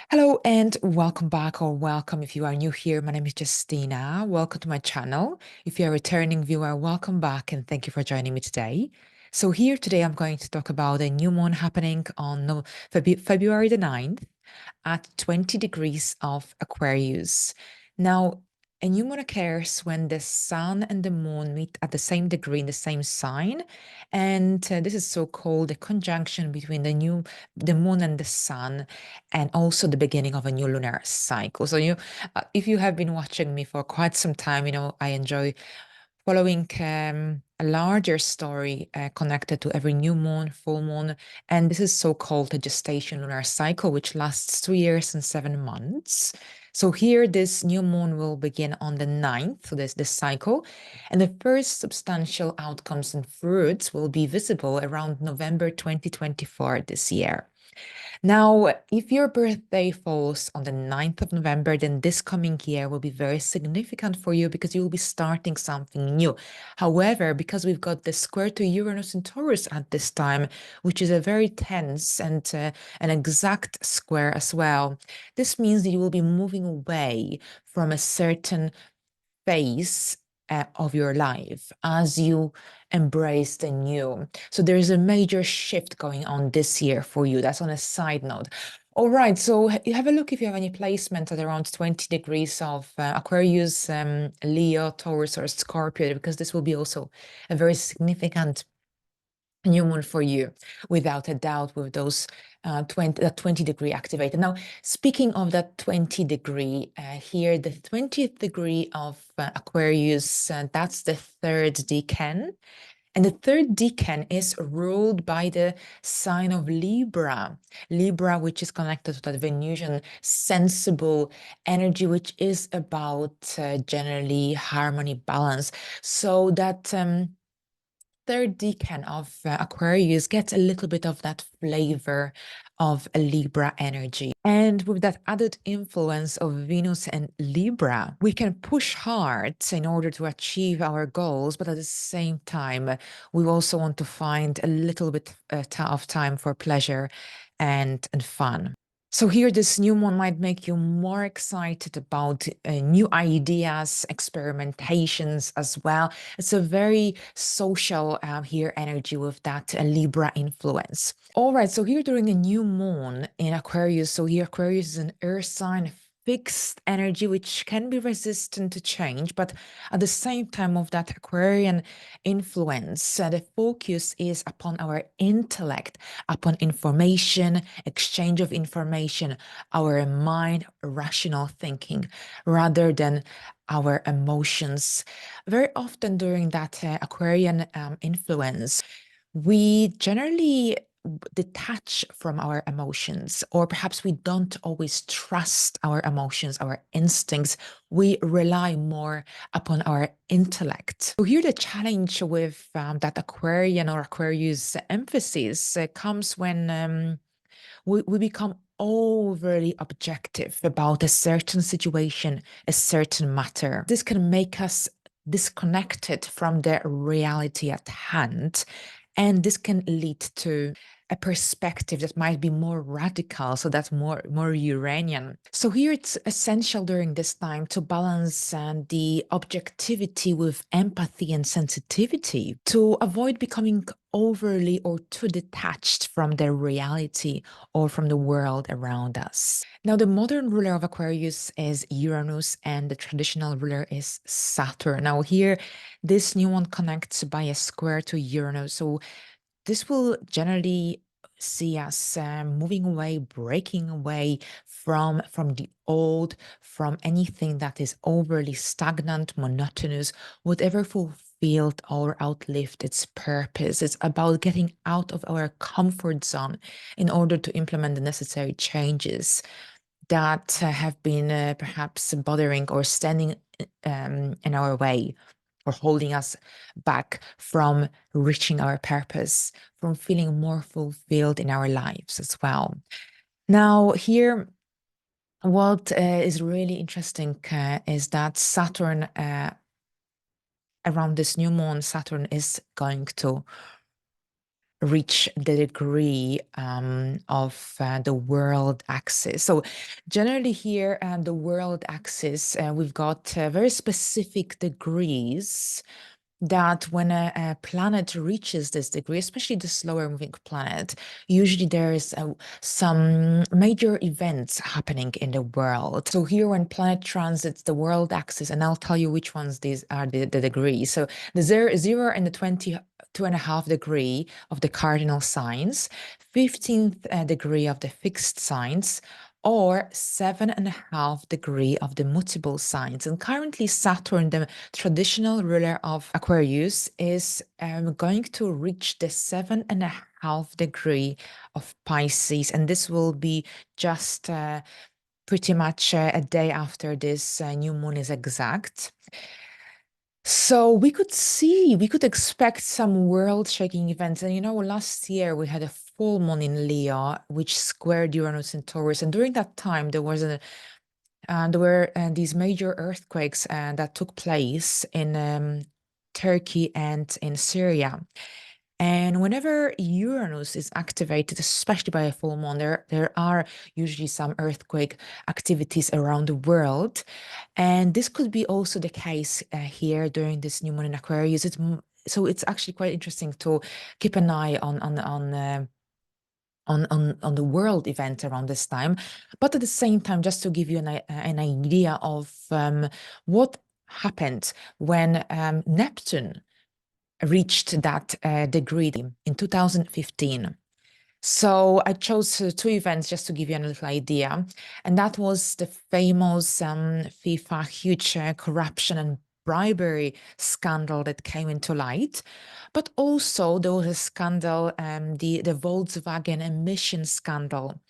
Hello and welcome back, or welcome if you are new here. My name is Justina. Welcome to my channel. If you're a returning viewer, welcome back and thank you for joining me today. So here today I'm going to talk about a new moon happening on February the 9th at 20 degrees of Aquarius. Now, a new moon occurs when the sun and the moon meet at the same degree in the same sign, and this is so-called a conjunction between the moon and the sun, and also the beginning of a new lunar cycle. So if you have been watching me for quite some time, I enjoy following a larger story connected to every new moon, full moon, and this is so-called a gestation lunar cycle, which lasts 2 years and 7 months. So here, this new moon will begin on the 9th, so this cycle, and the first substantial outcomes and fruits will be visible around November 2024 this year. Now, if your birthday falls on the 9th of November, then this coming year will be very significant for you because you will be starting something new. However, because we've got the square to Uranus and Taurus at this time, which is a very tense and an exact square as well, this means that you will be moving away from a certain phase of your life as you embrace the new. So there is a major shift going on this year for you. That's on a side note. All right, so you have a look if you have any placement at around 20 degrees of Aquarius, Leo, Taurus, or Scorpio, because this will be also a very significant new moon for you, without a doubt, with those 20 degree activated. Now, speaking of that 20 degree, here, the 20th degree of Aquarius, that's the third decan. And the third decan is ruled by the sign of Libra. Libra, which is connected to that Venusian sensible energy, which is about generally harmony, balance. So that third decan of Aquarius gets a little bit of that flavor of a Libra energy. And with that added influence of Venus and Libra, we can push hard in order to achieve our goals, but at the same time, we also want to find a little bit of time for pleasure and fun. So here, this new moon might make you more excited about new ideas, experimentations as well. It's a very social here energy with that Libra influence. All right, so here during a new moon in Aquarius, so here Aquarius is an earth sign, fixed energy, which can be resistant to change, but at the same time of that Aquarian influence, the focus is upon our intellect, upon information, exchange of information, our mind, rational thinking, rather than our emotions. Very often during that Aquarian influence, we generally detach from our emotions, or perhaps we don't always trust our emotions, our instincts. We rely more upon our intellect. So here the challenge with that Aquarian or Aquarius emphasis comes when we become overly objective about a certain situation, a certain matter. This can make us disconnected from the reality at hand, and this can lead to a perspective that might be more radical, so that's more Uranian. So here it's essential during this time to balance the objectivity with empathy and sensitivity, to avoid becoming overly or too detached from the reality or from the world around us. Now, the modern ruler of Aquarius is Uranus, and the traditional ruler is Saturn. Now, here, this new one connects by a square to Uranus. So this will generally see us moving away, breaking away from the old, from anything that is overly stagnant, monotonous, whatever fulfilled or outlived its purpose. It's about getting out of our comfort zone in order to implement the necessary changes that have been perhaps bothering or standing in our way, or holding us back from reaching our purpose, from feeling more fulfilled in our lives as well. Now, here, what is really interesting is that Saturn, around this new moon, Saturn is going to reach the degree of the world axis. So generally here, the world axis, we've got very specific degrees that when a planet reaches this degree, especially the slower moving planet, usually there is some major events happening in the world. So here when planet transits the world axis, and I'll tell you which ones these are the degrees. So the 0 and the 22.5 degree of the cardinal signs, 15th degree of the fixed signs, or 7.5 degree of the mutable signs. And currently Saturn, the traditional ruler of Aquarius, is going to reach the 7.5 degree of Pisces. And this will be just pretty much a day after this new moon is exact. So we could expect some world-shaking events. And last year we had a full moon in Leo, which squared Uranus in Taurus. And during that time, there were these major earthquakes that took place in Turkey and in Syria. And whenever Uranus is activated, especially by a full moon, there are usually some earthquake activities around the world. And this could be also the case here during this new moon in Aquarius. So it's actually quite interesting to keep an eye on the world event around this time, but at the same time, just to give you an idea of what happened when Neptune reached that degree in 2015. So I chose two events just to give you a little idea. And that was the famous FIFA huge corruption and bribery scandal that came into light. But also there was a scandal, the Volkswagen emission scandal.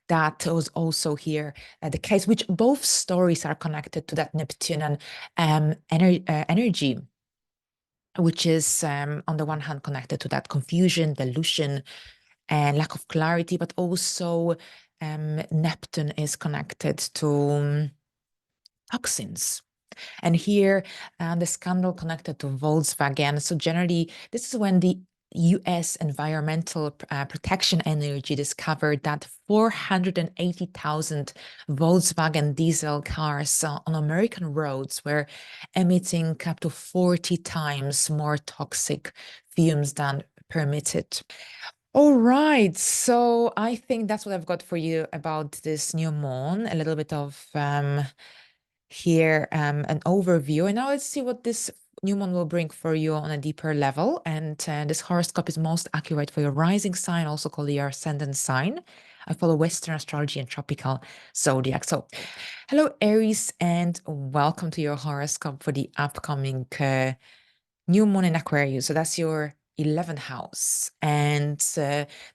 That was also here the case, which both stories are connected to that Neptunian energy, which is on the one hand connected to that confusion, delusion, and lack of clarity, but also Neptune is connected to toxins. And here, the scandal connected to Volkswagen. So generally, this is when the US Environmental Protection Agency discovered that 480,000 Volkswagen diesel cars on American roads were emitting up to 40 times more toxic fumes than permitted. All right, so I think that's what I've got for you about this new moon, a little bit of here an overview. And now let's see what this new moon will bring for you on a deeper level. And this horoscope is most accurate for your rising sign, also called your ascendant sign. I follow Western astrology and tropical zodiac. So, hello, Aries, and welcome to your horoscope for the upcoming new moon in Aquarius. So that's your 11th house. And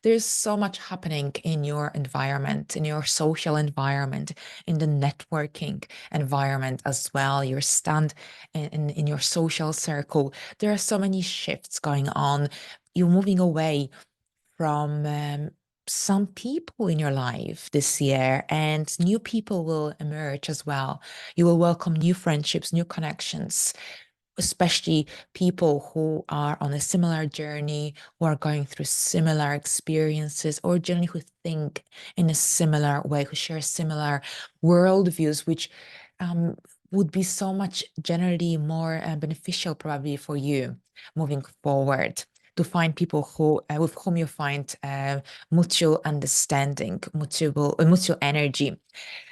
there's so much happening in your environment, in your social environment, in the networking environment as well. Your stand in your social circle. There are so many shifts going on. You're moving away from some people in your life this year, and new people will emerge as well. You will welcome new friendships, new connections, especially people who are on a similar journey, who are going through similar experiences, or generally who think in a similar way, who share similar worldviews, which would be so much generally more beneficial probably for you moving forward. To find people who with whom you find mutual understanding, mutual energy.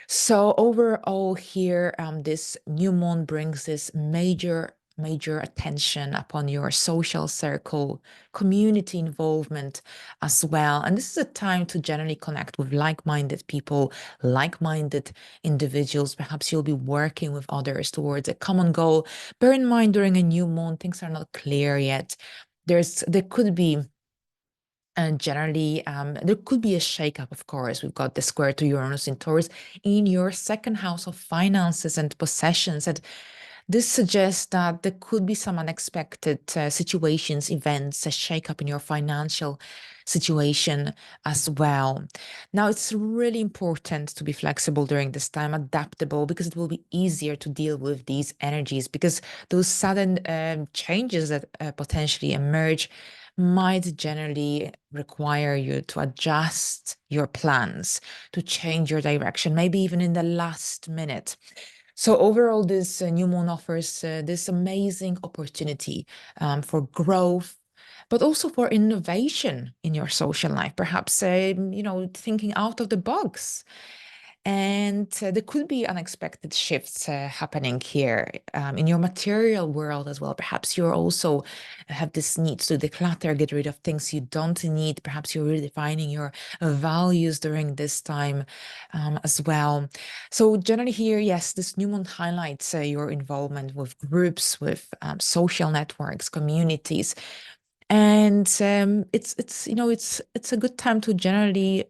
So overall here, this new moon brings this major attention upon your social circle, community involvement as well. And this is a time to generally connect with like-minded people, like-minded individuals. Perhaps you'll be working with others towards a common goal. Bear in mind, during a new moon, things are not clear yet. There could be and generally, there could be a shakeup, of course. We've got the square to Uranus in Taurus in your second house of finances and possessions. And this suggests that there could be some unexpected situations, events, a shakeup in your financial situation as well. Now, it's really important to be flexible during this time, adaptable, because it will be easier to deal with these energies, because those sudden changes that potentially emerge might generally require you to adjust your plans, to change your direction, maybe even in the last minute. So overall, this new moon offers this amazing opportunity for growth, but also for innovation in your social life, perhaps, thinking out of the box. And there could be unexpected shifts happening here in your material world as well. Perhaps you're also have this need to declutter, get rid of things you don't need. Perhaps you're redefining your values during this time as well. So generally here, yes, this new moon highlights your involvement with groups, with social networks, communities. And it's a good time to generally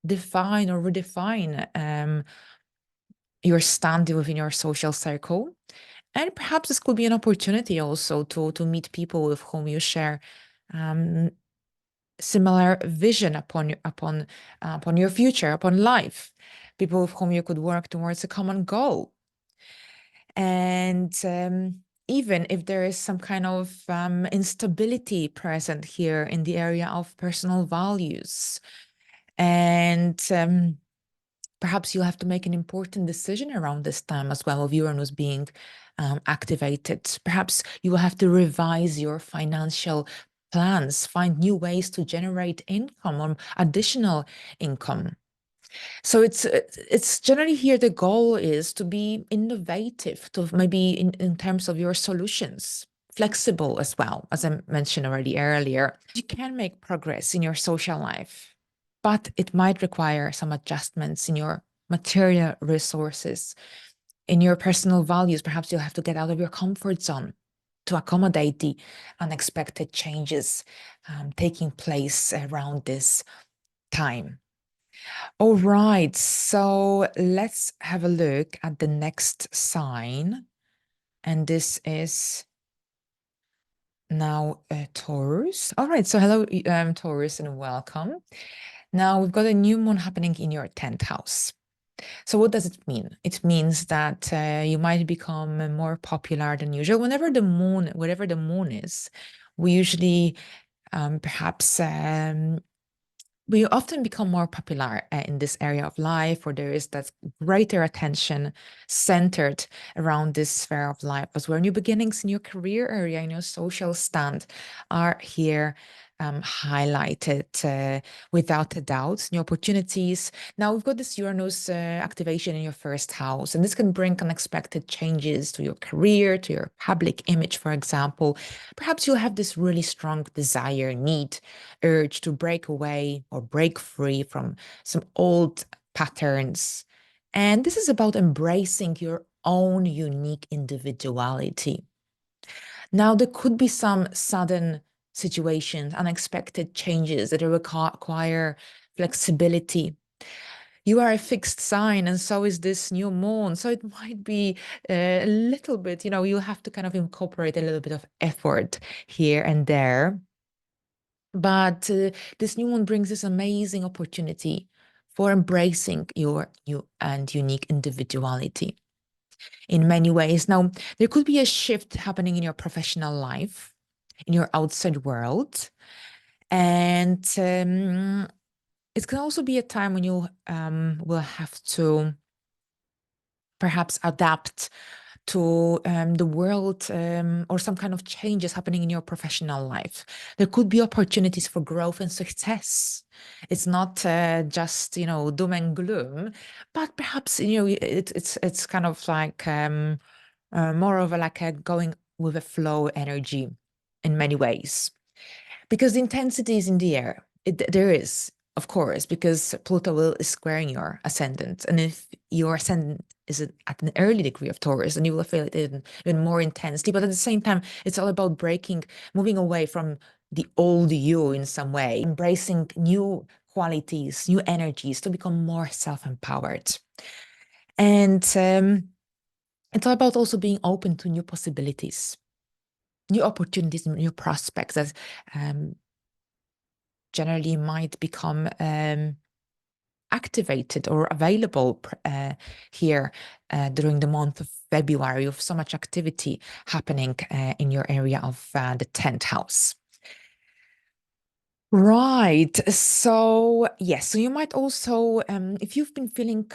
define or redefine your standing within your social circle. And perhaps this could be an opportunity also to meet people with whom you share um, similar vision upon your future, upon life, people with whom you could work towards a common goal. And even if there is some kind of instability present here in the area of personal values, and perhaps you'll have to make an important decision around this time as well, of Uranus being activated. Perhaps you will have to revise your financial plans, find new ways to generate income or additional income. So it's generally here the goal is to be innovative, to maybe in terms of your solutions, flexible as well, as I mentioned already earlier. You can make progress in your social life, but it might require some adjustments in your material resources, in your personal values. Perhaps you'll have to get out of your comfort zone to accommodate the unexpected changes taking place around this time. All right, so let's have a look at the next sign. And this is now Taurus. All right, so hello, Taurus, and welcome. Now we've got a new moon happening in your 10th house. So what does it mean? It means that you might become more popular than usual. Wherever the moon is, we usually perhaps we often become more popular in this area of life, where there is that greater attention centered around this sphere of life, as where new beginnings in your career area, in your social stand are here highlighted without a doubt. New opportunities. Now we've got this Uranus activation in your first house, and this can bring unexpected changes to your career, to your public image, for example. Perhaps you'll have this really strong desire, need, urge to break away or break free from some old patterns. And this is about embracing your own unique individuality. Now, there could be some sudden situations, unexpected changes that require flexibility. You are a fixed sign, and so is this new moon. So it might be a little bit, you'll have to kind of incorporate a little bit of effort here and there. But this new moon brings this amazing opportunity for embracing your new and unique individuality in many ways. Now, there could be a shift happening in your professional life, in your outside world. And it can also be a time when you will have to perhaps adapt to the world or some kind of changes happening in your professional life. There could be opportunities for growth and success. It's not just doom and gloom, but perhaps it's kind of like more of a going with a flow energy in many ways, because the intensity is in the air. There is, of course, because Pluto is squaring your ascendant. And if your ascendant is at an early degree of Taurus, then you will feel it even more intensely. But at the same time, it's all about moving away from the old you in some way, embracing new qualities, new energies to become more self-empowered. And it's all about also being open to new possibilities, new opportunities, new prospects that generally might become activated or available here during the month of February, with so much activity happening in your area of the 10th house. Right. So, yes, so you might also, if you've been feeling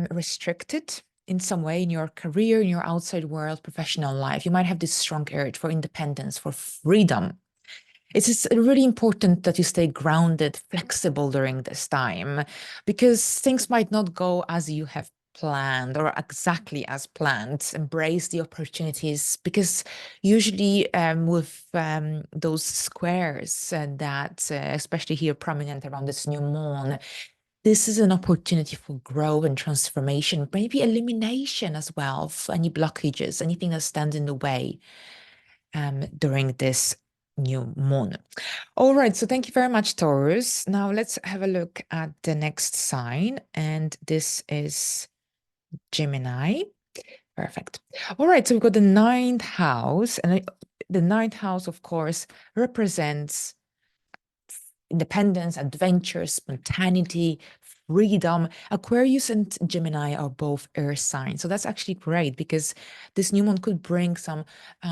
restricted in some way in your career, in your outside world, professional life, you might have this strong urge for independence, for freedom. It is really important that you stay grounded, flexible during this time, because things might not go as you have planned or exactly as planned. Embrace the opportunities, because usually with those squares that, especially here prominent around this new moon, this is an opportunity for growth and transformation, maybe elimination as well of any blockages, anything that stands in the way during this new moon. All right, so thank you very much, Taurus. Now let's have a look at the next sign, and this is Gemini. Perfect. All right, so we've got the ninth house, and the ninth house, of course, represents independence, adventure, spontaneity, freedom. Aquarius and Gemini are both earth signs. So that's actually great, because this new moon could bring some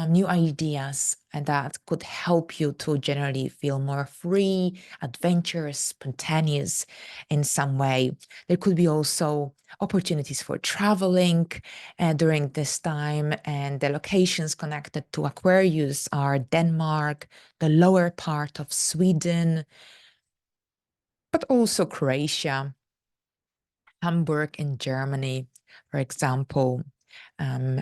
new ideas and that could help you to generally feel more free, adventurous, spontaneous in some way. There could be also opportunities for traveling during this time. And the locations connected to Aquarius are Denmark, the lower part of Sweden, but also Croatia, Hamburg in Germany, for example, um,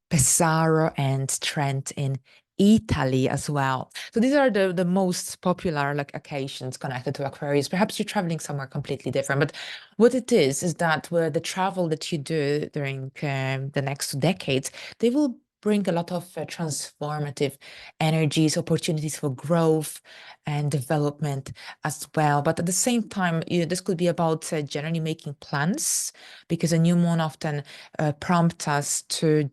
Pesaro and Trent in Italy as well. So these are the most popular like occasions connected to Aquarius. Perhaps you're traveling somewhere completely different, but what it is that the travel that you do during the next decades, they will bring a lot of transformative energies, opportunities for growth and development as well. But at the same time, this could be about generally making plans, because a new moon often prompts us to,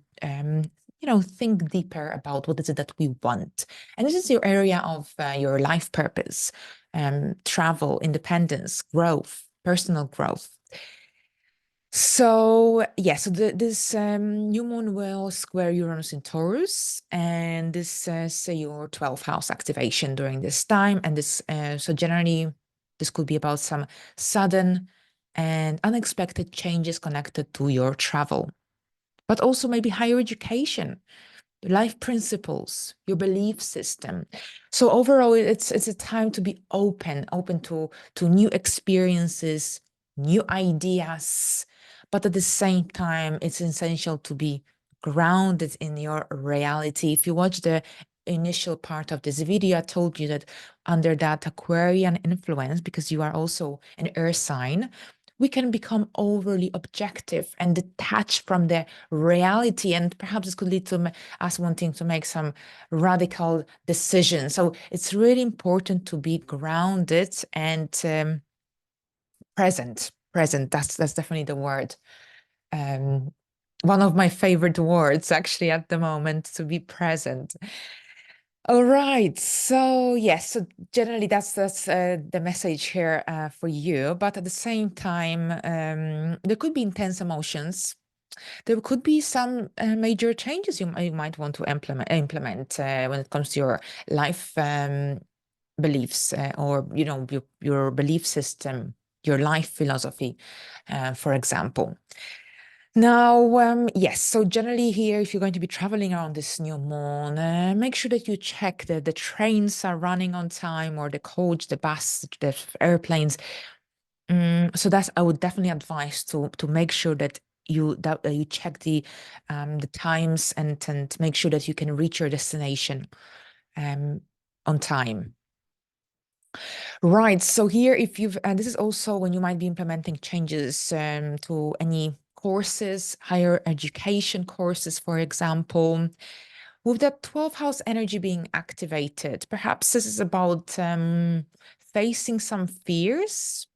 think deeper about what is it that we want. And this is your area of your life purpose, travel, independence, growth, personal growth. So yeah, so this new moon will square Uranus in Taurus, and this say your 12th house activation during this time. And this so generally this could be about some sudden and unexpected changes connected to your travel, but also maybe higher education, life principles, your belief system. So overall, it's a time to be open to new experiences, new ideas, but at the same time, it's essential to be grounded in your reality. If you watch the initial part of this video, I told you that under that Aquarian influence, because you are also an earth sign, we can become overly objective and detached from the reality, and perhaps this could lead to us wanting to make some radical decisions. So it's really important to be grounded and present. Present. That's definitely the word. Um, One of my favorite words, actually, at the moment, to be present. All right. So yes. So generally, that's the message here for you. But at the same time, there could be intense emotions. There could be some major changes you might want to implement when it comes to your life beliefs, or your belief system, your life philosophy, for example. Now, yes, so generally here, if you're going to be traveling around this new moon, make sure that you check that the trains are running on time, or the coach, the bus, the airplanes. So that's, I would definitely advise to make sure that you check the times, and make sure that you can reach your destination um, on time. Right. So here, if you've, and this is also when you might be implementing changes to any courses, higher education courses, for example, with that 12th house energy being activated. Perhaps this is about facing some fears,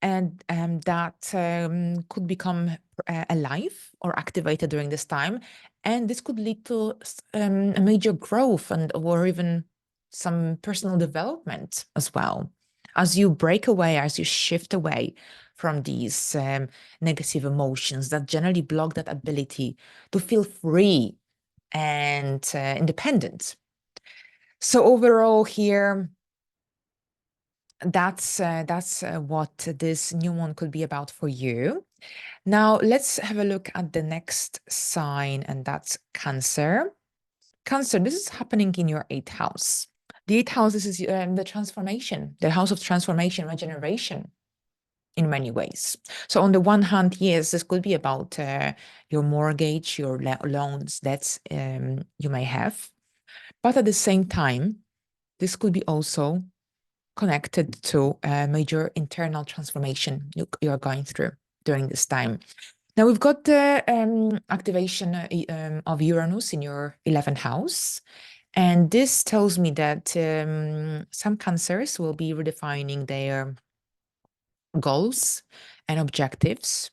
and that could become alive or activated during this time. And this could lead to a major growth, or even some personal development as well, as you break away, as you shift away from these negative emotions that generally block that ability to feel free and independent. So overall here, that's what this new moon could be about for you. Now, let's have a look at the next sign, and that's Cancer. Cancer, this is happening in your eighth house. The eighth house, this is the transformation, the house of transformation, regeneration in many ways. So on the one hand, yes, this could be about your mortgage, your loans that you may have. But at the same time, this could be also connected to a major internal transformation you're going through during this time. Now we've got the activation of Uranus in your 11th house. And this tells me that some Cancers will be redefining their goals and objectives.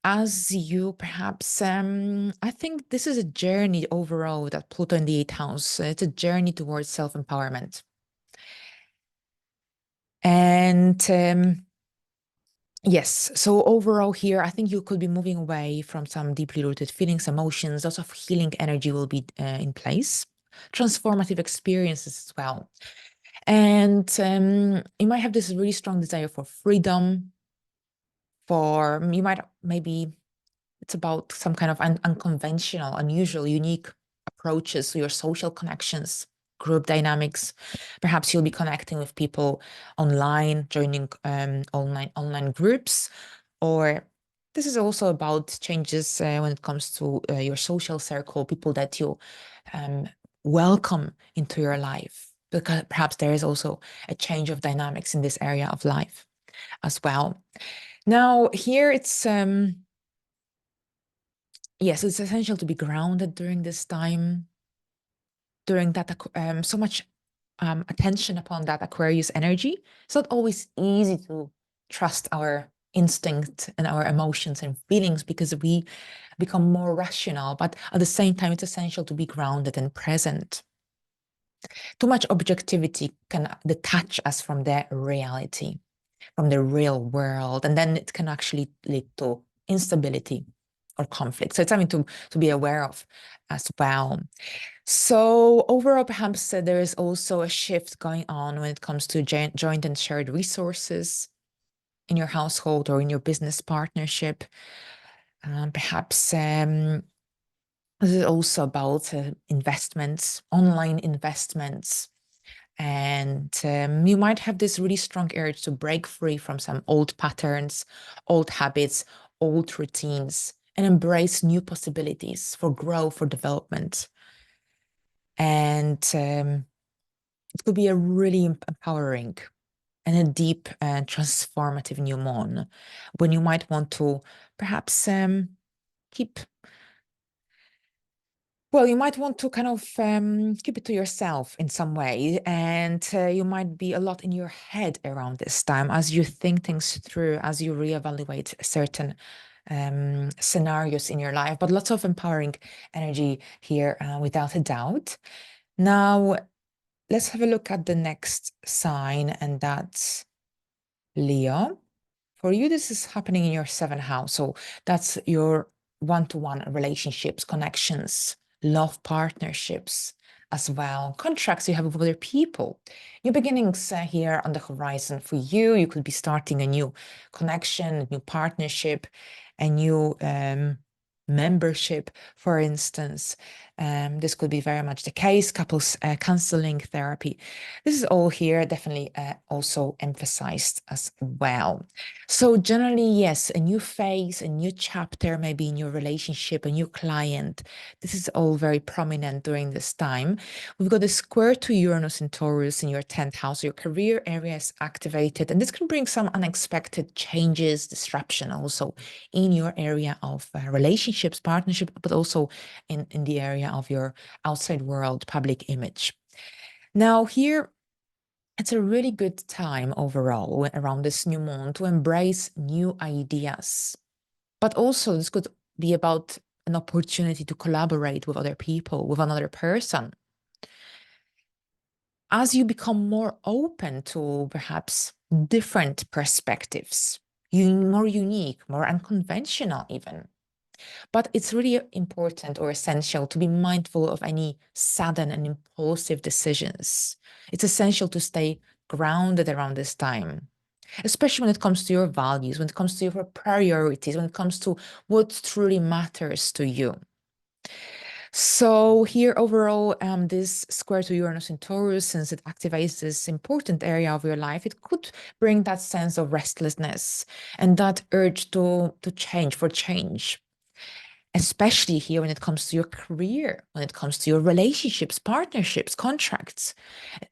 As you perhaps, I think this is a journey overall that Pluto in the eighth house. It's a journey towards self-empowerment. And yes, so overall here, I think you could be moving away from some deeply rooted feelings, emotions, lots of healing energy will be in place, transformative experiences as well. And you might have this really strong desire for freedom, you might maybe it's about some kind of unconventional, unusual, unique approaches to your social connections, group dynamics. Perhaps you'll be connecting with people online, joining online groups, or this is also about changes when it comes to your social circle, people that you welcome into your life. Because perhaps there is also a change of dynamics in this area of life as well. Now, here it's yes, it's essential to be grounded during this time, during that so much attention upon that Aquarius energy. It's not always easy to trust our instinct and our emotions and feelings because we become more rational, but at the same time, it's essential to be grounded and present. Too much objectivity can detach us from the reality, from the real world, and then it can actually lead to instability or conflict. So it's something to be aware of as well. So overall, perhaps there is also a shift going on when it comes to joint and shared resources in your household or in your business partnership. Perhaps this is also about investments, online investments. And you might have this really strong urge to break free from some old patterns, old habits, old routines, and embrace new possibilities for growth, for development. And it could be a really empowering and a deep and transformative new moon when you might want to perhaps keep well, you might want to kind of keep it to yourself in some way, and you might be a lot in your head around this time as you think things through, as you reevaluate certain scenarios in your life. But lots of empowering energy here, without a doubt. Now, let's have a look at the next sign, and that's Leo. For you, this is happening in your seventh house. So that's your one-to-one relationships, connections, love partnerships as well, contracts you have with other people. New beginnings here on the horizon for you. You could be starting a new connection, a new partnership, a new membership, for instance. This could be very much the case. Couples counseling, therapy. This is all here definitely also emphasized as well. So generally, yes, a new phase, a new chapter, maybe in your relationship, a new client. This is all very prominent during this time. We've got a square to Uranus and Taurus in your 10th house. Your career area is activated, and this can bring some unexpected changes, disruption also in your area of relationships, partnership, but also in the area of your outside world, public image. Now here, it's a really good time overall around this new moon to embrace new ideas. But also this could be about an opportunity to collaborate with other people, with another person. As you become more open to perhaps different perspectives, more unique, more unconventional even. But it's really important or essential to be mindful of any sudden and impulsive decisions. It's essential to stay grounded around this time, especially when it comes to your values, when it comes to your priorities, when it comes to what truly matters to you. So here overall, this square to Uranus in Taurus, since it activates this important area of your life, it could bring that sense of restlessness and that urge to change, for change. Especially here when it comes to your career, when it comes to your relationships, partnerships, contracts.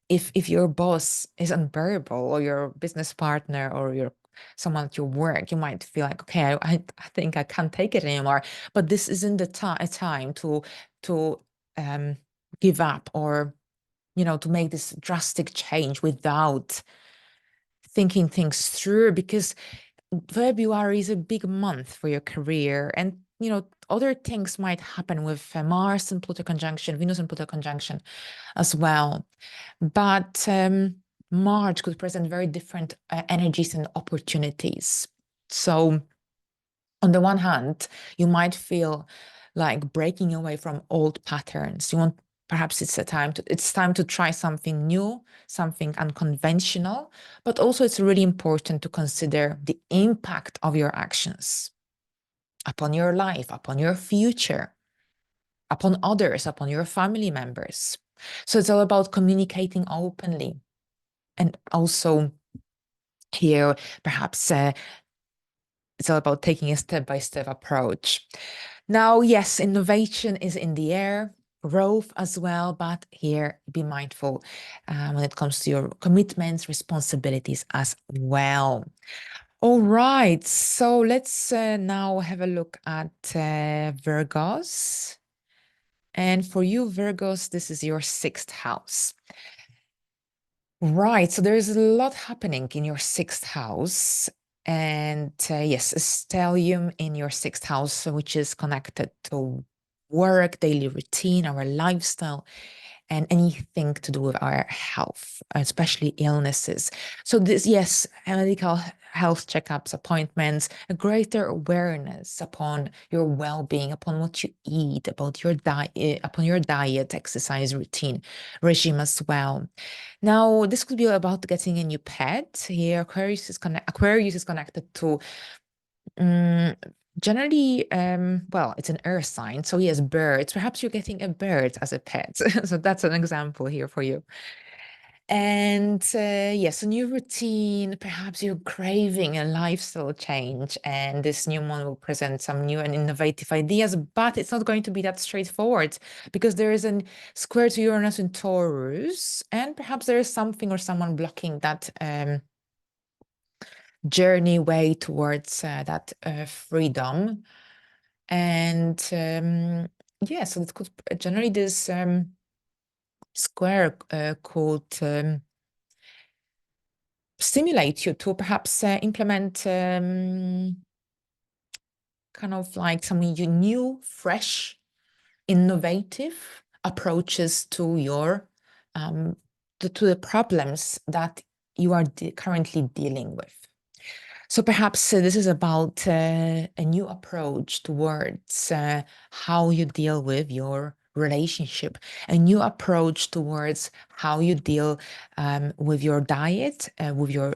If your boss is unbearable, or your business partner, or your someone at your work, you might feel like, okay, I think I can't take it anymore. But this isn't a time to um, give up, or to make this drastic change without thinking things through, because February is a big month for your career, and other things might happen with Mars and Pluto conjunction, Venus and Pluto conjunction as well. But March could present very different energies and opportunities. So on the one hand, you might feel like breaking away from old patterns. Perhaps it's time to try something new, something unconventional, but also it's really important to consider the impact of your actions upon your life, upon your future, upon others, upon your family members. So it's all about communicating openly. And also here, perhaps it's all about taking a step-by-step approach. Now, yes, innovation is in the air, growth as well, but here be mindful when it comes to your commitments, responsibilities as well. All right, so let's now have a look at Virgos. And for you, Virgos, this is your 6th house. Right, so there's a lot happening in your 6th house. And yes, a stellium in your 6th house, which is connected to work, daily routine, our lifestyle, and anything to do with our health, especially illnesses. So this, yes, medical health checkups, appointments, a greater awareness upon your well-being, upon what you eat, about your diet, upon your diet, exercise routine, regime as well. Now, this could be about getting a new pet. Here, Aquarius is connected to generally, well, it's an earth sign. So yes, birds. Perhaps you're getting a bird as a pet. So that's an example here for you. And yes, a new routine. Perhaps you're craving a lifestyle change, and this new one will present some new and innovative ideas, but it's not going to be that straightforward because there is a square to Uranus in Taurus, and perhaps there is something or someone blocking that journey way towards that freedom. And yeah, so it could generally this square could stimulate you to perhaps implement kind of like some new, fresh, innovative approaches to your to the problems that you are currently dealing with. So perhaps this is about a new approach towards how you deal with your relationship, a new approach towards how you deal with your diet, with your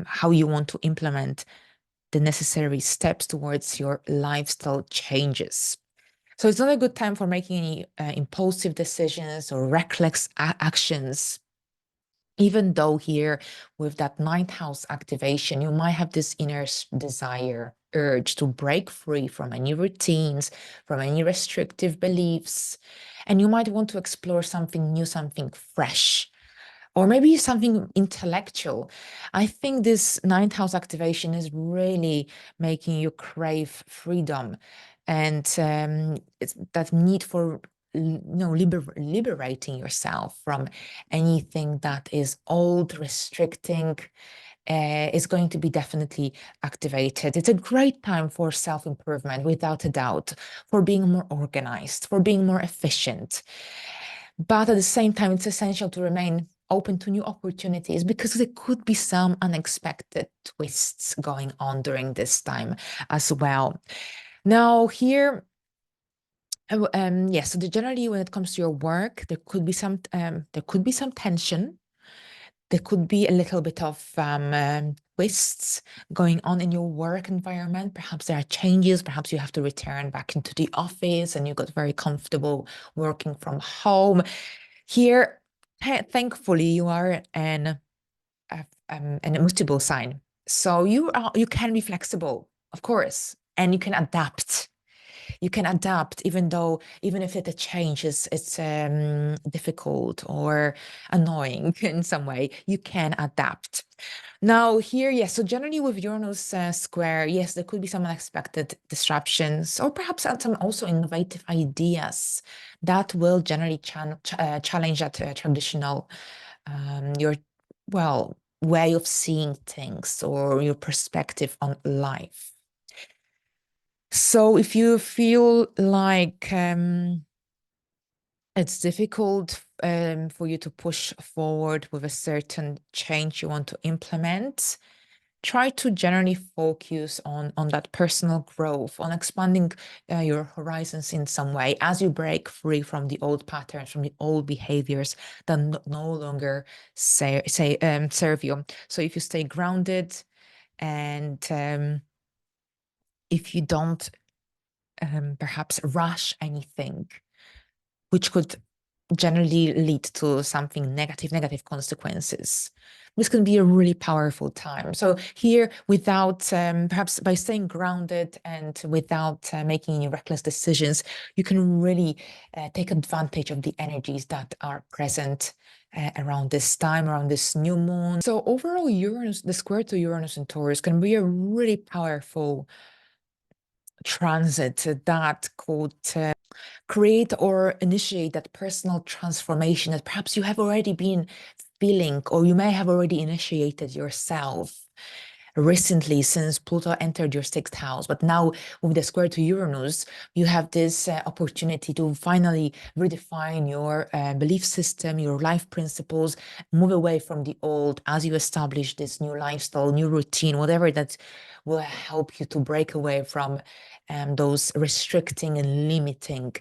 how you want to implement the necessary steps towards your lifestyle changes. So it's not a good time for making any impulsive decisions or reckless actions. Even though here with that 9th house activation, you might have this inner desire, urge to break free from any routines, from any restrictive beliefs. And you might want to explore something new, something fresh, or maybe something intellectual. I think this 9th house activation is really making you crave freedom, and it's that need for liberating yourself from anything that is old, restricting. Is going to be definitely activated. It's a great time for self-improvement, without a doubt, for being more organized, for being more efficient. But at the same time, it's essential to remain open to new opportunities, because there could be some unexpected twists going on during this time as well. Now here, yes, so generally when it comes to your work, there could be some tension There could be a little bit of twists going on in your work environment. Perhaps there are changes. Perhaps you have to return back into the office and you got very comfortable working from home. Here, thankfully, you are an immutable sign. So you can be flexible, of course, and you can adapt. You can adapt even if the change is it's difficult or annoying in some way, you can adapt. Now here, yes, so generally with Uranus square, yes, there could be some unexpected disruptions or perhaps some also innovative ideas that will generally challenge that traditional your well way of seeing things or your perspective on life. So if you feel like it's difficult for you to push forward with a certain change you want to implement, try to generally focus on that personal growth, on expanding your horizons in some way as you break free from the old patterns, from the old behaviors that no longer serve you. So if you stay grounded and if you don't perhaps rush anything, which could generally lead to something negative consequences. This can be a really powerful time. So here, without perhaps by staying grounded and without making any reckless decisions, you can really take advantage of the energies that are present around this time, around this new moon. So overall, Uranus, the square to Uranus and Taurus can be a really powerful transit that could create or initiate that personal transformation that perhaps you have already been feeling, or you may have already initiated yourself recently since Pluto entered your sixth house. But now with the square to Uranus, you have this opportunity to finally redefine your belief system, your life principles, move away from the old as you establish this new lifestyle, new routine, whatever that will help you to break away from those restricting and limiting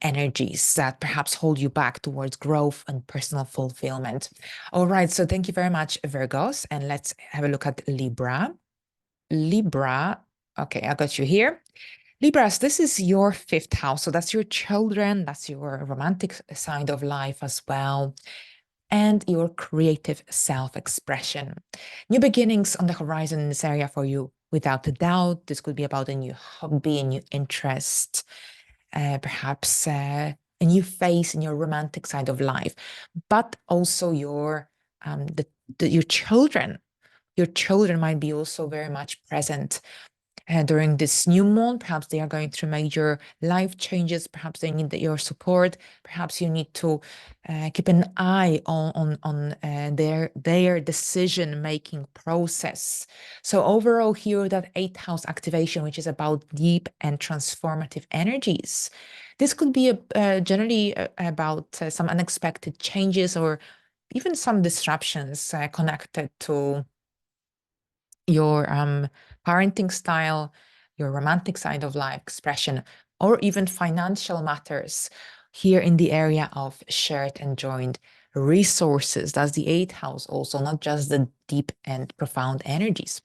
energies that perhaps hold you back towards growth and personal fulfillment. All right, so thank you very much, Virgos, and let's have a look at Libra. Libra, okay, I got you here. Libras, this is your fifth house, so that's your children, that's your romantic side of life as well, and your creative self-expression. New beginnings on the horizon in this area for you, without a doubt. This could be about a new hobby, a new interest, perhaps a new phase in your romantic side of life, but also your your children. Your children might be also very much present during this new moon. Perhaps they are going through major life changes. Perhaps they need your support. Perhaps you need to keep an eye on their decision-making process. So overall here, that eighth house activation, which is about deep and transformative energies. This could be generally about some unexpected changes or even some disruptions connected to your parenting style, your romantic side of life expression, or even financial matters here in the area of shared and joint resources. That's the eighth house also, not just the deep and profound energies.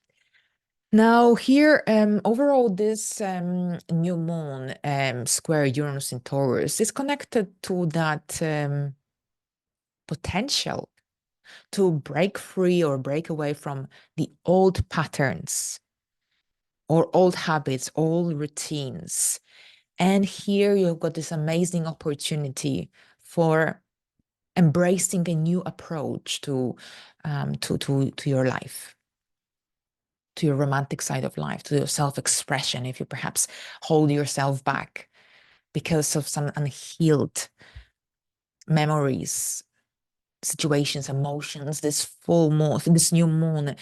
Now here, overall, this new moon square Uranus in Taurus is connected to that potential to break free or break away from the old patterns or old habits, old routines. And here you've got this amazing opportunity for embracing a new approach to your life, to your romantic side of life, to your self-expression, if you perhaps hold yourself back because of some unhealed memories, situations, emotions. This full moon, this new moon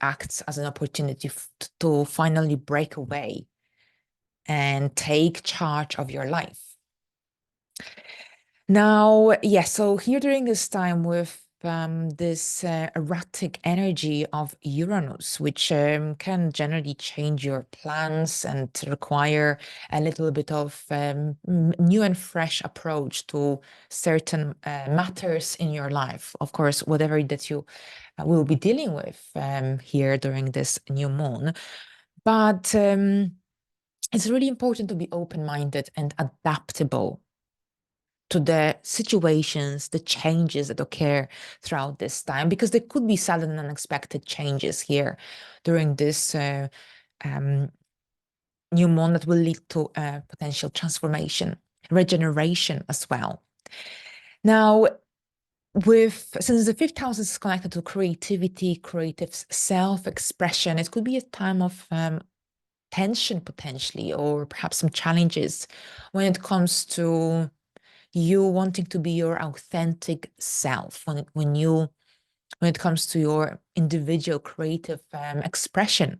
acts as an opportunity to finally break away and take charge of your life. Now, yes, so here during this time with this erratic energy of Uranus, which can generally change your plans and require a little bit of new and fresh approach to certain matters in your life. Of course, whatever that you will be dealing with here during this new moon. But it's really important to be open-minded and adaptable to the situations, the changes that occur throughout this time, because there could be sudden and unexpected changes here during this new moon that will lead to potential transformation, regeneration as well. Now, since the fifth house is connected to creativity, creative self-expression, it could be a time of tension potentially, or perhaps some challenges when it comes to you wanting to be your authentic self, when it comes to your individual creative expression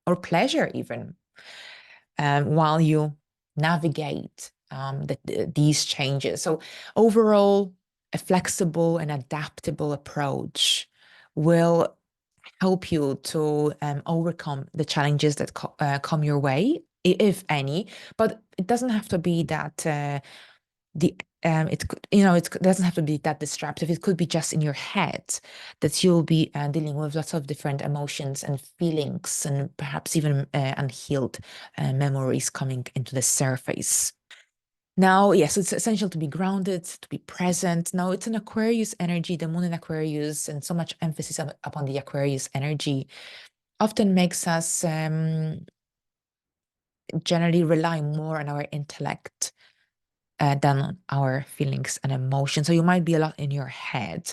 or pleasure even, while you navigate these changes. So overall, a flexible and adaptable approach will help you to overcome the challenges that come your way, if any. But it doesn't have to be that it could, it doesn't have to be that disruptive. It could be just in your head that you'll be dealing with lots of different emotions and feelings, and perhaps even unhealed memories coming into the surface. Now, yes, it's essential to be grounded, to be present. Now, it's an Aquarius energy, the moon in Aquarius, and so much emphasis upon the Aquarius energy often makes us generally rely more on our intellect than on our feelings and emotions. So you might be a lot in your head,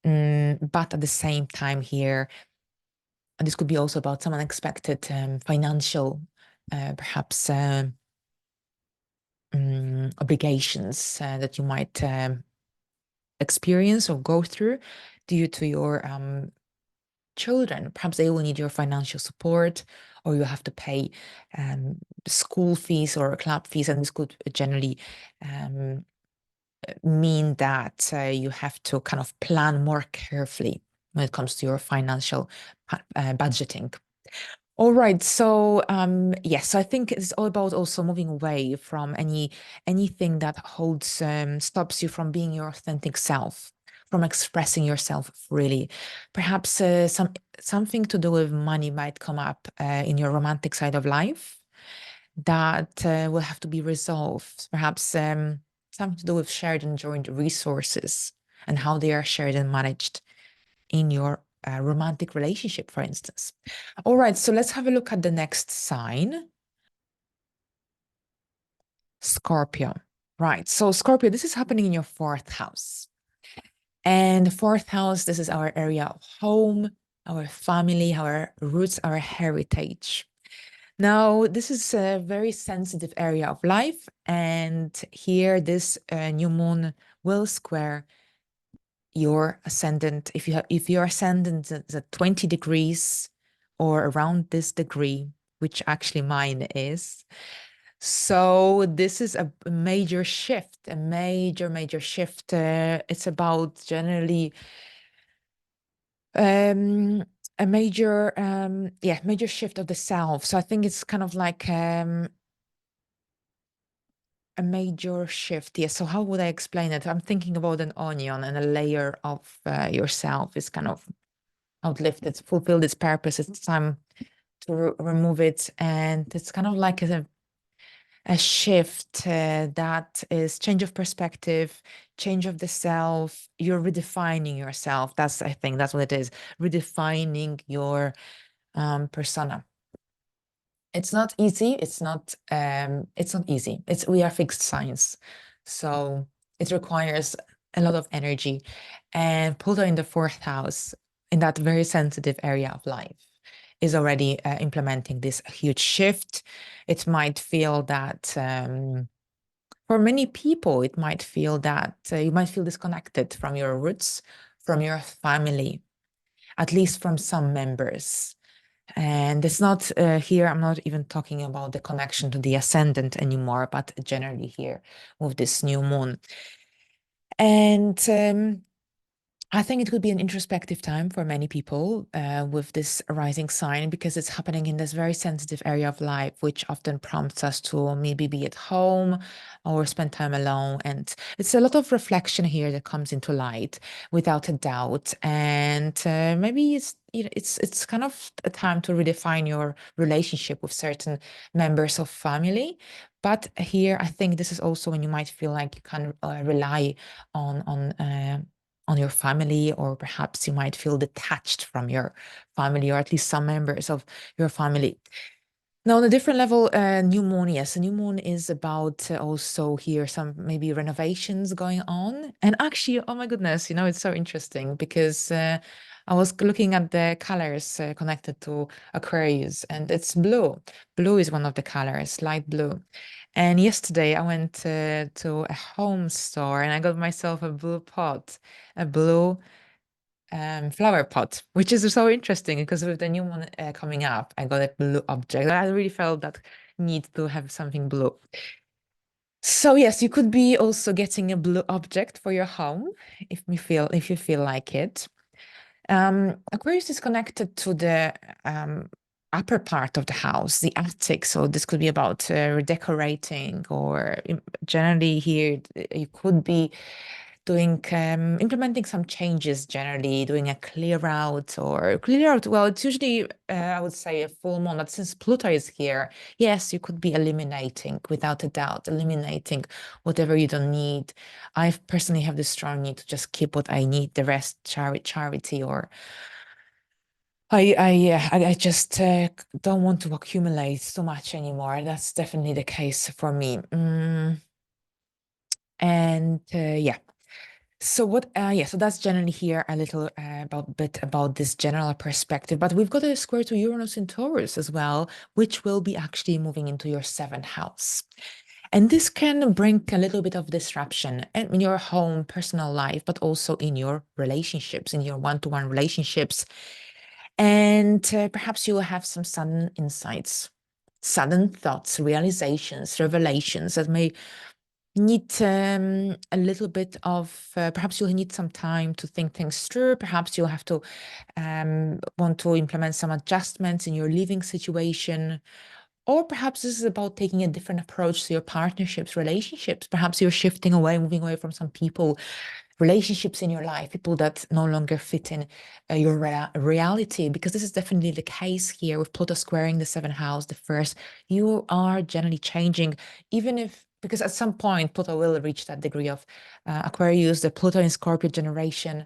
but at the same time here, and this could be also about some unexpected financial, perhaps obligations that you might experience or go through due to your children. Perhaps they will need your financial support, or you have to pay school fees or club fees, and this could generally mean that you have to kind of plan more carefully when it comes to your financial budgeting. All right, so yes, I think it's all about also moving away from anything that holds stops you from being your authentic self, from expressing yourself freely. Perhaps something to do with money might come up in your romantic side of life that will have to be resolved. Perhaps something to do with shared and joint resources and how they are shared and managed in your romantic relationship, for instance. All right, so let's have a look at the next sign. Scorpio. Right, so Scorpio, this is happening in your fourth house. And the fourth house, this is our area of home, our family, our roots, our heritage. Now, this is a very sensitive area of life. And here, this new moon will square your ascendant. If your ascendant is at 20 degrees or around this degree, which actually mine is. So this is a major shift, a major shift. It's about generally a major major shift of the self. So I think it's kind of like a major shift. Yes. So how would I explain it? I'm thinking about an onion, and a layer of yourself is kind of outlived its fulfilled its purpose. It's time to remove it, and it's kind of like a shift that is change of perspective, change of the self. You're redefining yourself. I think that's what it is. Redefining your persona. It's not easy. It's not easy. We are fixed signs, so it requires a lot of energy. And Pluto in the fourth house, in that very sensitive area of life, is already implementing this huge shift. It might feel that for many people, it might feel that you might feel disconnected from your roots, from your family, at least from some members. And it's not here, I'm not even talking about the connection to the ascendant anymore, but generally here with this new moon. And I think it could be an introspective time for many people with this rising sign because it's happening in this very sensitive area of life, which often prompts us to maybe be at home or spend time alone. And it's a lot of reflection here that comes into light, without a doubt. And maybe it's kind of a time to redefine your relationship with certain members of family. But here, I think this is also when you might feel like you can rely on your family, or perhaps you might feel detached from your family, or at least some members of your family. Now, on a different level, new moon, yes, a new moon is about also here some maybe renovations going on. And actually, oh my goodness, it's so interesting because I was looking at the colors connected to Aquarius, and it's blue. Blue is one of the colors, light blue. And yesterday I went to a home store and I got myself a blue pot, a blue flower pot, which is so interesting because with the new one coming up, I got a blue object. I really felt that need to have something blue. So yes, you could be also getting a blue object for your home if you feel like it. Aquarius is connected to the upper part of the house, the attic. So this could be about redecorating, or generally here you could be doing implementing some changes, generally doing a clear out or clear out. Well, it's usually I would say a full moon, but since Pluto is here, yes, you could be eliminating, without a doubt, eliminating whatever you don't need. I personally have this strong need to just keep what I need, the rest charity, or I just don't want to accumulate so much anymore. That's definitely the case for me. And yeah. So so that's generally here a little bit about this general perspective. But we've got a square to Uranus in Taurus as well, which will be actually moving into your seventh house. And this can bring a little bit of disruption in your home, personal life, but also in your relationships, in your one-to-one relationships. And perhaps you will have some sudden insights, sudden thoughts, realizations, revelations that may need a little bit of, perhaps you'll need some time to think things through. Perhaps you'll have to want to implement some adjustments in your living situation. Or perhaps this is about taking a different approach to your partnerships, relationships. Perhaps you're shifting away, moving away from some people, relationships in your life, people that no longer fit in your reality, because this is definitely the case here with Pluto squaring the seventh house, the first. You are generally changing, even if, because at some point Pluto will reach that degree of Aquarius, the Pluto in Scorpio generation,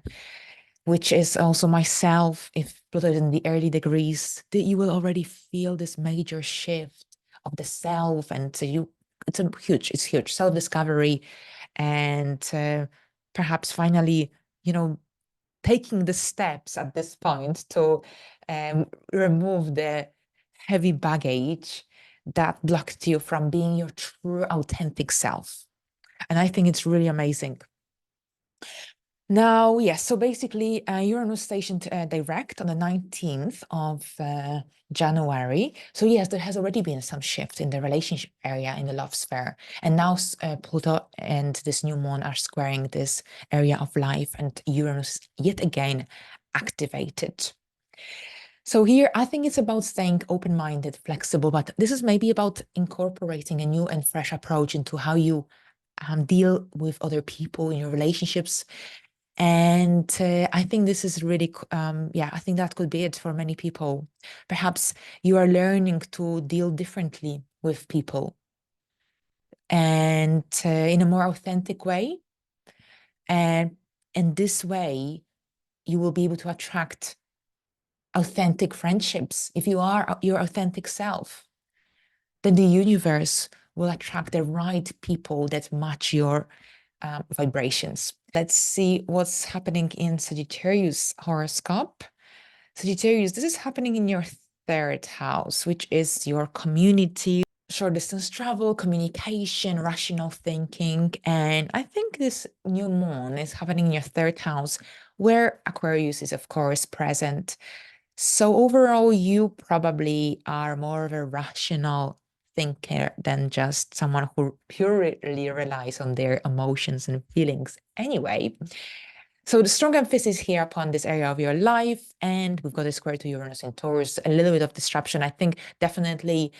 which is also myself. If Pluto is in the early degrees, that you will already feel this major shift of the self, and so it's huge self-discovery, and perhaps finally, taking the steps at this point to remove the heavy baggage that blocked you from being your true authentic self. And I think it's really amazing. Now, yes, so basically, Uranus stationed direct on the 19th of January. So yes, there has already been some shift in the relationship area, in the love sphere. And now Pluto and this new moon are squaring this area of life, and Uranus yet again activated. So here, I think it's about staying open-minded, flexible, but this is maybe about incorporating a new and fresh approach into how you deal with other people in your relationships. And I think this is really, yeah, I think that could be it for many people. Perhaps you are learning to deal differently with people, and in a more authentic way. And in this way, you will be able to attract authentic friendships. If you are your authentic self, then the universe will attract the right people that match your vibrations. Let's see what's happening in Sagittarius horoscope. Sagittarius, this is happening in your third house, which is your community, short distance travel, communication, rational thinking. And I think this new moon is happening in your third house, where Aquarius is, of course, present. So overall, you probably are more of a rational thinker than just someone who purely relies on their emotions and feelings. Anyway, So the strong emphasis here upon this area of your life, and we've got a square to Uranus in Taurus, a little bit of disruption. I think definitely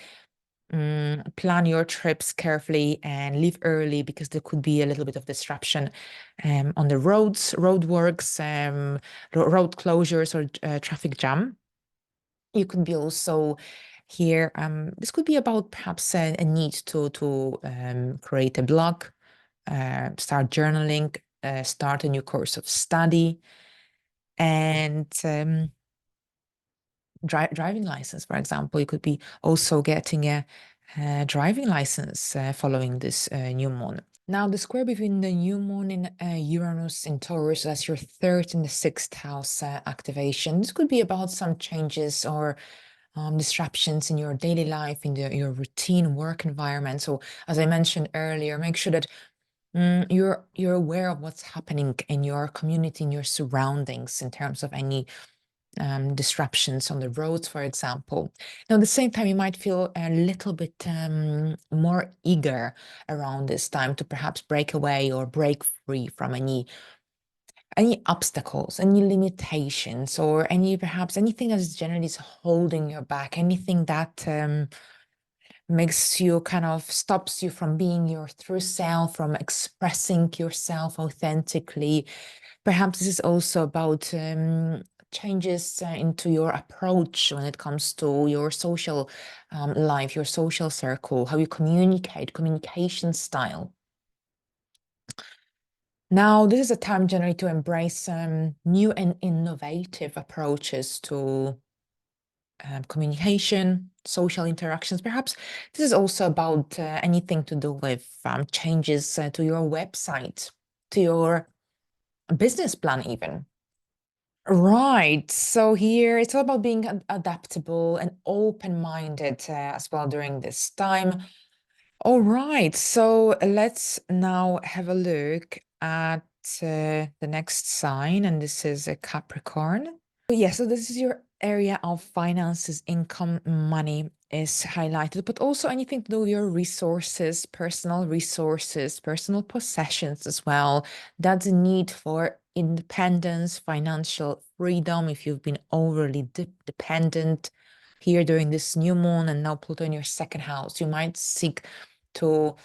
plan your trips carefully and leave early because there could be a little bit of disruption on the roads, roadworks, road closures or traffic jam. You could be also here, this could be about perhaps a need to create a blog, start journaling, start a new course of study, and driving license, for example. You could be also getting a driving license following this new moon. Now, the square between the new moon in Uranus in Taurus, that's your third and the sixth house activation. This could be about some changes or disruptions in your daily life, in your routine work environment. So, as I mentioned earlier, make sure that you're aware of what's happening in your community, in your surroundings, in terms of any disruptions on the roads, for example. Now, at the same time, you might feel a little bit more eager around this time to perhaps break away or break free from any obstacles, any limitations, or perhaps anything that is generally is holding you back, anything that makes you kind of stops you from being your true self, from expressing yourself authentically. Perhaps this is also about changes into your approach when it comes to your social life, your social circle, how you communicate, communication style. Now, this is a time generally to embrace new and innovative approaches to communication, social interactions. Perhaps this is also about anything to do with changes to your website, to your business plan, even. Right. So here it's all about being adaptable and open-minded as well during this time. All right. So let's now have a look at the next sign, and this is a Capricorn. Yeah, so this is your area of finances, income, money is highlighted, but also anything to do with your resources, personal possessions as well. That's a need for independence, financial freedom. If you've been overly dependent here during this new moon and now Pluto in your second house, you might seek to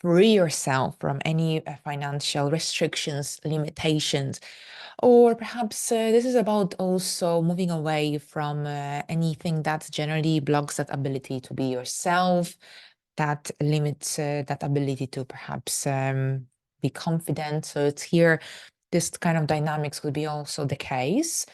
free yourself from any financial restrictions, limitations. Or perhaps this is about also moving away from anything that generally blocks that ability to be yourself, that limits that ability to perhaps be confident. So it's here, this kind of dynamics would be also the case.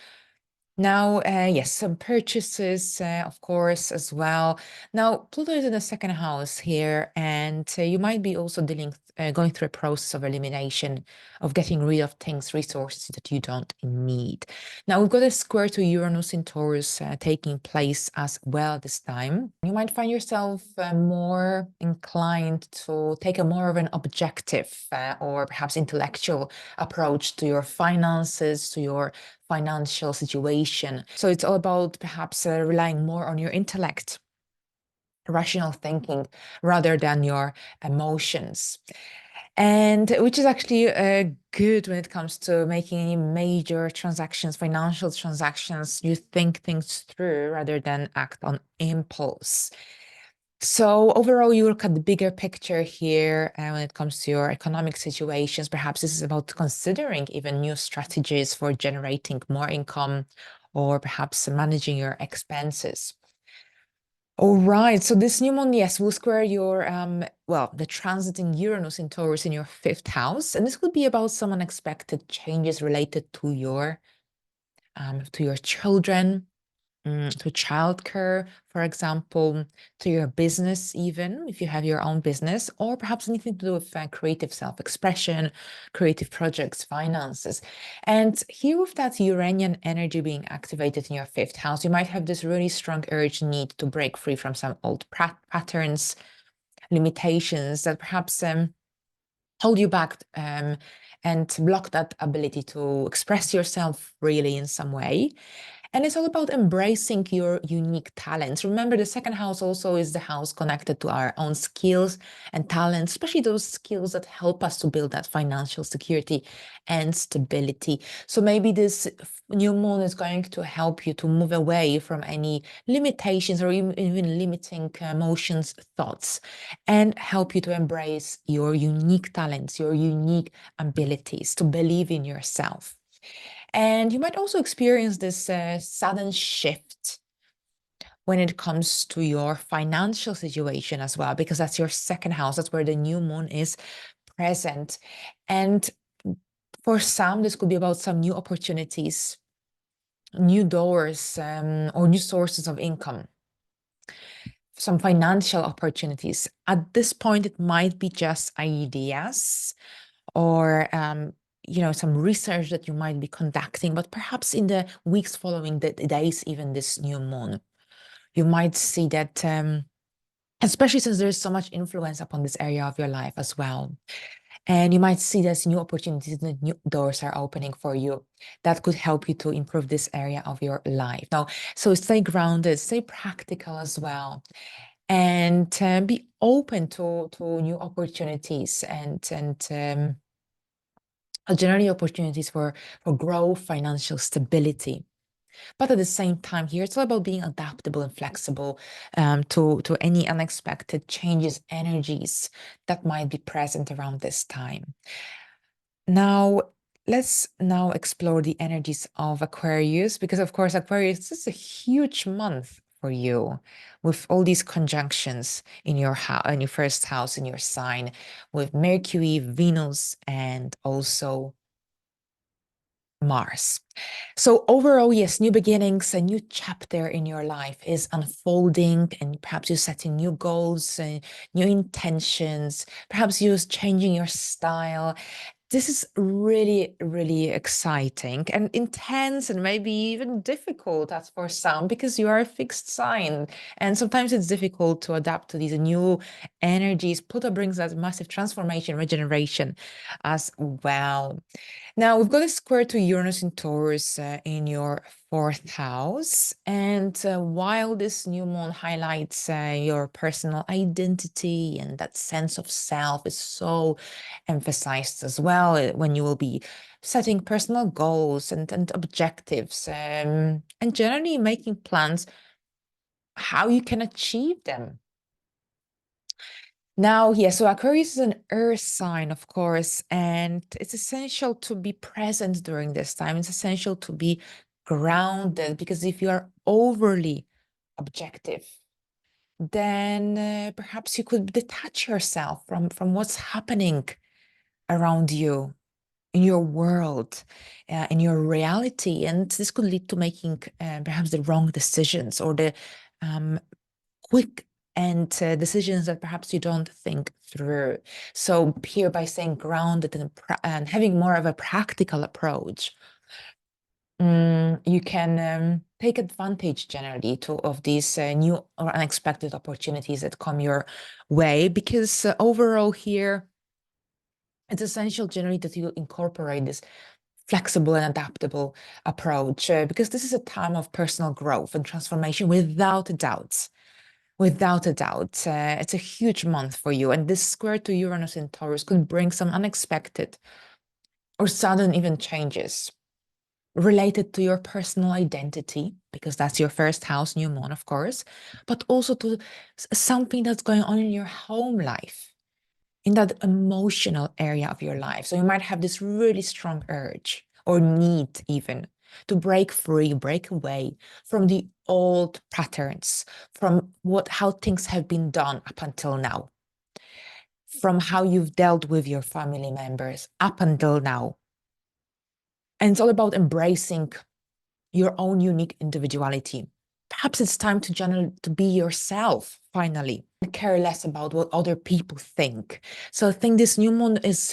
Now, yes, some purchases, of course, as well. Now, Pluto is in the second house here, and you might be also going through a process of elimination, of getting rid of things, resources that you don't need. Now, we've got a square to Uranus in Taurus taking place as well this time. You might find yourself more inclined to take a more of an objective or perhaps intellectual approach to your finances, to your financial situation. So it's all about perhaps relying more on your intellect, rational thinking, rather than your emotions. And which is actually good when it comes to making any major transactions, financial transactions. You think things through rather than act on impulse. So overall, you look at the bigger picture here when it comes to your economic situations. Perhaps this is about considering even new strategies for generating more income or perhaps managing your expenses. All right, so this new moon, yes, will square your, the transiting Uranus in Taurus in your fifth house. And this could be about some unexpected changes related to your children, to childcare, for example, to your business, even if you have your own business, or perhaps anything to do with creative self-expression, creative projects, finances. And here with that Uranian energy being activated in your fifth house, you might have this really strong urge need to break free from some old patterns, limitations that perhaps hold you back and block that ability to express yourself freely in some way. And it's all about embracing your unique talents. Remember, the second house also is the house connected to our own skills and talents, especially those skills that help us to build that financial security and stability. So maybe this new moon is going to help you to move away from any limitations or even limiting emotions, thoughts, and help you to embrace your unique talents, your unique abilities, to believe in yourself. And you might also experience this sudden shift when it comes to your financial situation as well, because that's your second house. That's where the new moon is present. And for some, this could be about some new opportunities, new doors, or new sources of income, some financial opportunities. At this point, it might be just ideas or some research that you might be conducting, but perhaps in the weeks following the days, even this new moon, you might see that, especially since there's so much influence upon this area of your life as well. And you might see there's new opportunities, and new doors are opening for you that could help you to improve this area of your life. Now, so stay grounded, stay practical as well, and be open to new opportunities and generally opportunities for growth, financial stability. But at the same time, here it's all about being adaptable and flexible to any unexpected changes, energies that might be present around this time. Now, let's now explore the energies of Aquarius, because of course, Aquarius is a huge month for you with all these conjunctions in your house, in your first house, in your sign, with Mercury, Venus, and also Mars. So overall, yes, new beginnings, a new chapter in your life is unfolding, and perhaps you're setting new goals and new intentions. Perhaps you're changing your style. This is really, really exciting and intense and maybe even difficult as for some, because you are a fixed sign. And sometimes it's difficult to adapt to these new energies. Pluto brings that massive transformation, regeneration as well. Now, we've got a square to Uranus in Taurus in your fourth house. And while this new moon highlights your personal identity, and that sense of self is so emphasized as well when you will be setting personal goals and objectives, and generally making plans how you can achieve them. Now, yes, so Aquarius is an earth sign, of course, and it's essential to be present during this time. It's essential to be grounded, because if you are overly objective, then perhaps you could detach yourself from what's happening around you in your world, in your reality, and this could lead to making perhaps the wrong decisions, or the quick and decisions that perhaps you don't think through. So here, by staying grounded and having more of a practical approach, you can take advantage generally of these new or unexpected opportunities that come your way, because overall here, it's essential generally that you incorporate this flexible and adaptable approach, because this is a time of personal growth and transformation without a doubt. Without a doubt, it's a huge month for you. And this square to Uranus in Taurus could bring some unexpected or sudden even changes related to your personal identity, because that's your first house, new moon, of course, but also to something that's going on in your home life, in that emotional area of your life. So you might have this really strong urge or need even to break free, break away from the old patterns, from how things have been done up until now, from how you've dealt with your family members up until now. And it's all about embracing your own unique individuality. Perhaps it's time to be yourself finally, and care less about what other people think. So I think this new moon is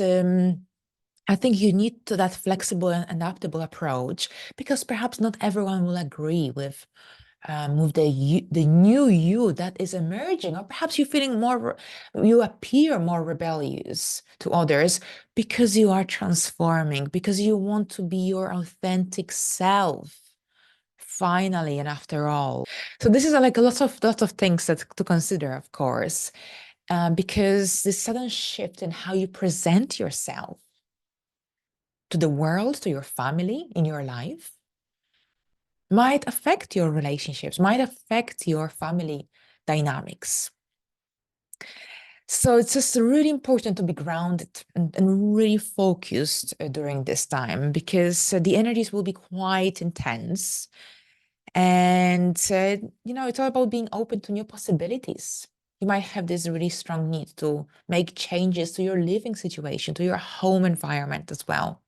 I think you need that flexible and adaptable approach, because perhaps not everyone will agree with the new you that is emerging, or perhaps you're feeling you appear more rebellious to others because you are transforming, because you want to be your authentic self finally, and after all. So this is like a lot of things that to consider, of course, because this sudden shift in how you present yourself to the world, to your family, in your life, might affect your relationships, might affect your family dynamics. So it's just really important to be grounded and really focused during this time, because the energies will be quite intense. And, it's all about being open to new possibilities. You might have this really strong need to make changes to your living situation, to your home environment as well.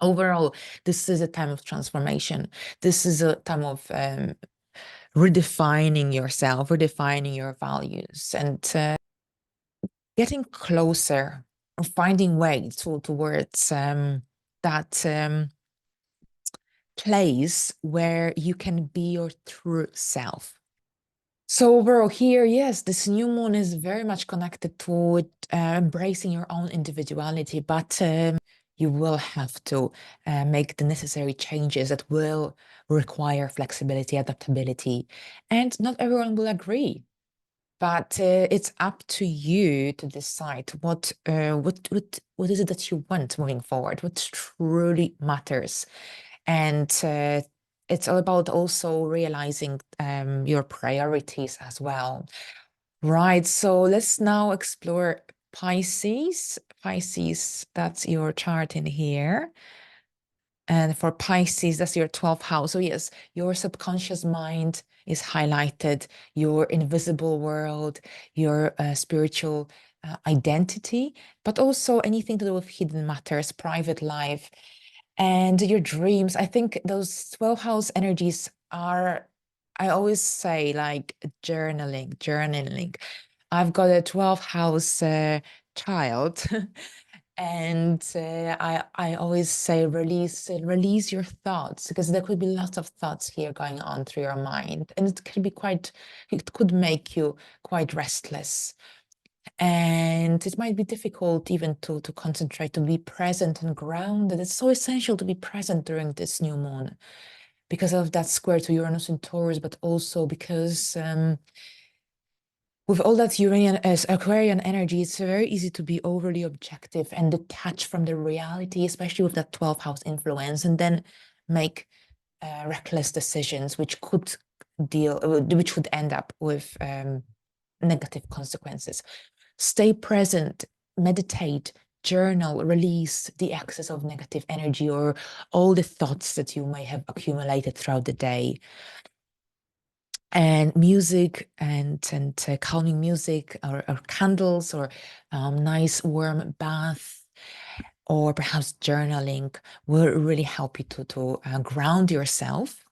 Overall, this is a time of transformation. This is a time of redefining yourself, redefining your values, and getting closer or finding ways towards that place where you can be your true self. So overall here, yes, this new moon is very much connected to embracing your own individuality, but you will have to make the necessary changes that will require flexibility, adaptability, and not everyone will agree. But it's up to you to decide what is it that you want moving forward, what truly matters. And it's all about also realizing your priorities as well. Right, so let's now explore Pisces. Pisces, that's your chart in here. And for Pisces, that's your 12th house. So yes, your subconscious mind is highlighted, your invisible world, your spiritual identity, but also anything to do with hidden matters, private life, and your dreams. I think those 12 house energies are, I always say, like journaling. I've got a 12 house child. And I always say release your thoughts, because there could be lots of thoughts here going on through your mind, and it could make you quite restless, and it might be difficult even to concentrate, to be present and grounded. It's so essential to be present during this new moon because of that square to Uranus in Taurus, but also because with all that Uranian as Aquarian energy, it's very easy to be overly objective and detached from the reality, especially with that 12th house influence, and then make reckless decisions, which could end up with negative consequences. Stay present, meditate, journal, release the excess of negative energy or all the thoughts that you may have accumulated throughout the day. And music and calming music, or candles, or nice warm bath, or perhaps journaling will really help you to ground yourself.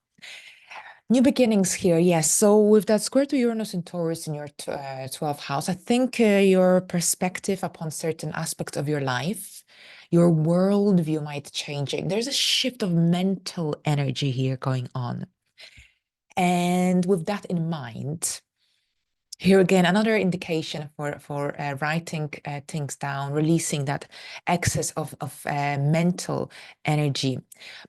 New beginnings here, yes. So with that square to Uranus and Taurus in your 12th house, I think your perspective upon certain aspects of your life, your worldview might changing. There's a shift of mental energy here going on. And with that in mind, here again, another indication for writing things down, releasing that excess of mental energy.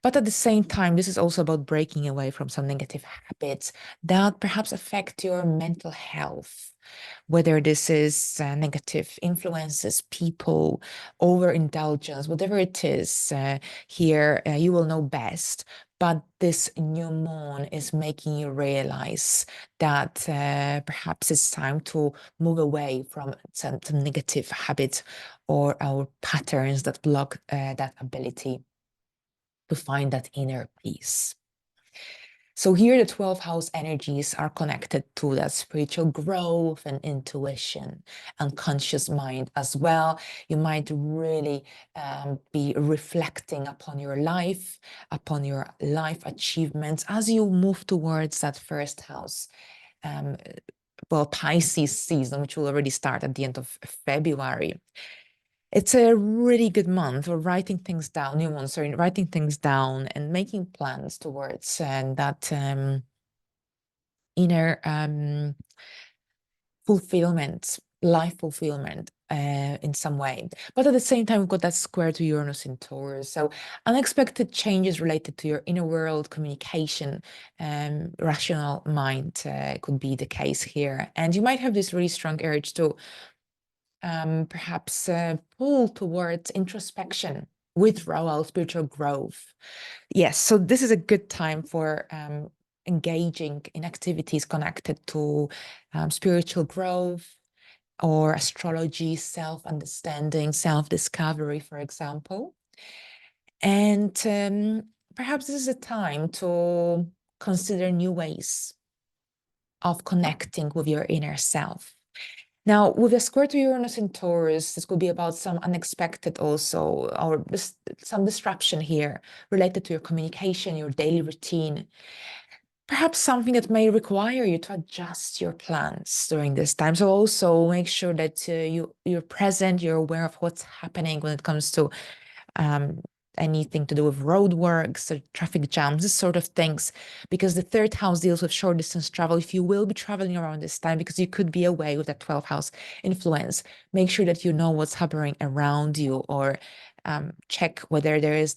But at the same time, this is also about breaking away from some negative habits that perhaps affect your mental health. Whether this is negative influences, people, overindulgence, whatever it is, here you will know best. But this new moon is making you realize that perhaps it's time to move away from some negative habits or our patterns that block that ability to find that inner peace. So here the 12 house energies are connected to that spiritual growth and intuition and conscious mind as well. You might really be reflecting upon your life, upon your life achievements as you move towards that first house. Pisces season, which will already start at the end of February. It's a really good month for writing things down, new month, sorry, writing things down and making plans towards that inner fulfillment, life fulfillment. in some way. But at the same time, we've got that square to Uranus in Taurus. So unexpected changes related to your inner world, communication, rational mind could be the case here. And you might have this really strong urge to perhaps pull towards introspection, withdrawal, spiritual growth. Yes, so this is a good time for engaging in activities connected to spiritual growth or astrology, self-understanding, self-discovery, for example. And perhaps this is a time to consider new ways of connecting with your inner self. Now, with the square to Uranus in Taurus, this could be about some unexpected also, or some disruption here related to your communication, your daily routine. Perhaps something that may require you to adjust your plans during this time. So also make sure that you're present, you're aware of what's happening when it comes to anything to do with roadworks or traffic jams, this sort of things, because the third house deals with short distance travel. If you will be traveling around this time, because you could be away with that 12th house influence, make sure that you know what's happening around you, or check whether there are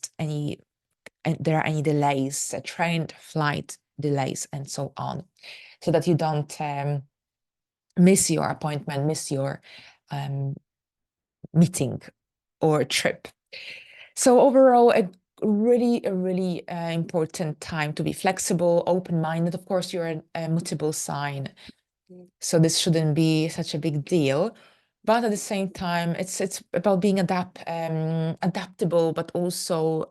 any delays, train, flight delays, and so on, so that you don't miss your appointment, miss your meeting or trip. So overall, a really important time to be flexible, open-minded. Of course, you're a mutable sign, so this shouldn't be such a big deal. But at the same time, it's about being adaptable, but also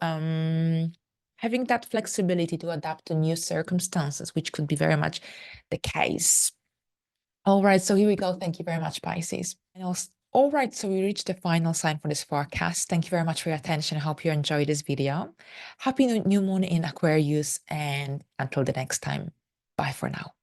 having that flexibility to adapt to new circumstances, which could be very much the case. All right, so here we go. Thank you very much, Pisces. All right, so we reached the final sign for this forecast. Thank you very much for your attention. I hope you enjoyed this video. Happy new moon in Aquarius, and until the next time, bye for now.